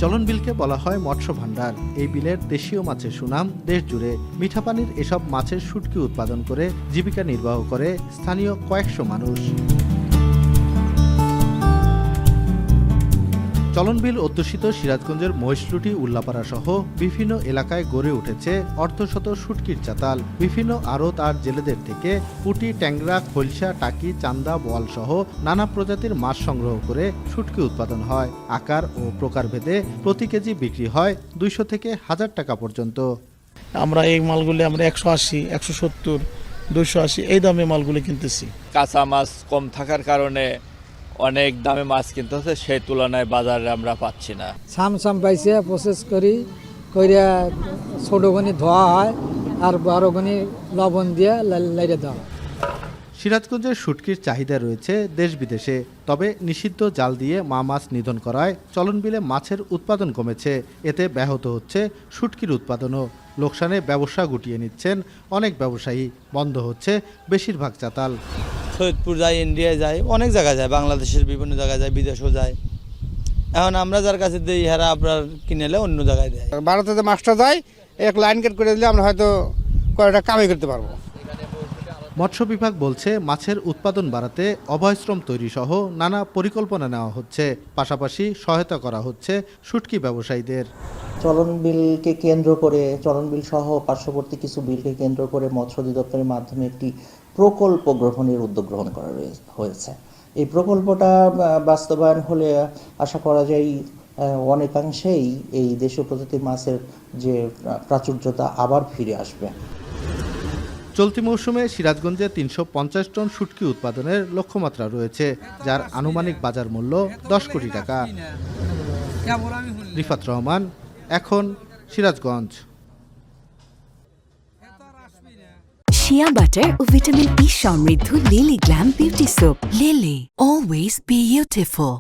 চলন বিলকে বলা হয় মৎস্য ভাণ্ডার। এই বিলের দেশীয় মাছের সুনাম দেশ জুড়ে। মিঠা পানির এসব মাছের শুটকি উৎপাদন করে জীবিকা নির্বাহ করে স্থানীয় কয়েকশো মানুষ। চলন বিল অধ্যুষিত সিরাজগঞ্জের মহেশলুটি, উল্লাপাড়া সহ বিভিন্ন এলাকায় গড়ে উঠেছে অর্ধশত শুটকির চাতাল। বিভিন্ন আড়ত আর জেলেদের থেকে পুঁটি, ট্যাংরা, খলসা, টাকি, চান্দা, বোয়াল সহ নানা প্রজাতির মাছ সংগ্রহ করে শুটকি উৎপাদন হয়। আকার ও প্রকারভেদে প্রতি কেজি বিক্রি হয় 200 থেকে 1000 টাকা পর্যন্ত। আমরা এই মালগুলি আমরা 180, 170, 280 এই দামে মালগুলি কিনতেছি। কাঁচা মাছ কম থাকার কারণে অনেক দামে মাছ কিনতে হচ্ছে, সেই তুলনায় বাজারে আমরা পাচ্ছি না। সাম পাইছে প্রসেস করিয়া ছোটগনি ধোয়া হয় আর বড়গনি লবণ দিয়ে লাইরে দেওয়া। সিরাজগঞ্জের শুটকির চাহিদা রয়েছে দেশ বিদেশে। তবে নিষিদ্ধ জাল দিয়ে মাছ নিধন করায় চলন বিলে মাছের উৎপাদন কমেছে। এতে ব্যাহত হচ্ছে শুটকির উৎপাদনও। লোকসানে ব্যবসা গুটিয়ে নিচ্ছেন অনেক ব্যবসায়ী। বন্ধ হচ্ছে বেশিরভাগ চাতাল। সৈয়দপুর যায়, ইন্ডিয়া যায়, অনেক জায়গায় যায়, বাংলাদেশের বিভিন্ন জায়গায় যায়, বিদেশেও যায়। এখন আমরা যার কাছে দিই হারা আপনার কিনেলে অন্য জায়গায় দেয়। ভারতে যে মাছটা যায় এক লাইন কেট করে দিলে আমরা হয়তো কয়টা কামাই করতে পারবো। মৎস্য বিভাগ বলছে মাছের উৎপাদন বাড়াতে অভয়শ্রম তৈরি সহ নানা পরিকল্পনা নেওয়া হচ্ছে। পাশাপাশি সহায়তা করা হচ্ছে শুটকি ব্যবসায়ীদের। চলন বিলকে কেন্দ্র করে, চলন বিল সহ পার্শ্ববর্তী কিছু বিলকে কেন্দ্র করে মৎস্য অধিদপ্তরের মাধ্যমে একটি প্রকল্প গ্রহণের উদ্যোগ গ্রহণ করা হয়েছে। এই প্রকল্পটা বাস্তবায়ন হলে আশা করা যায় অনেকাংশেই এই দেশীয় প্রজাতির মাছের যে প্রাচুর্যতা আবার ফিরে আসবে। চলতি মৌসুমে সিরাজগঞ্জে 350 টন শুটকি উৎপাদনের লক্ষ্যমাত্রা রয়েছে, যার আনুমানিক বাজার মূল্য 10 কোটি টাকা। রিফাত রহমান, এখন, সিরাজগঞ্জ। শিয়া বাটার ও ভিটামিন ই সমৃদ্ধ lily glam beauty soap. Lily, always beautiful.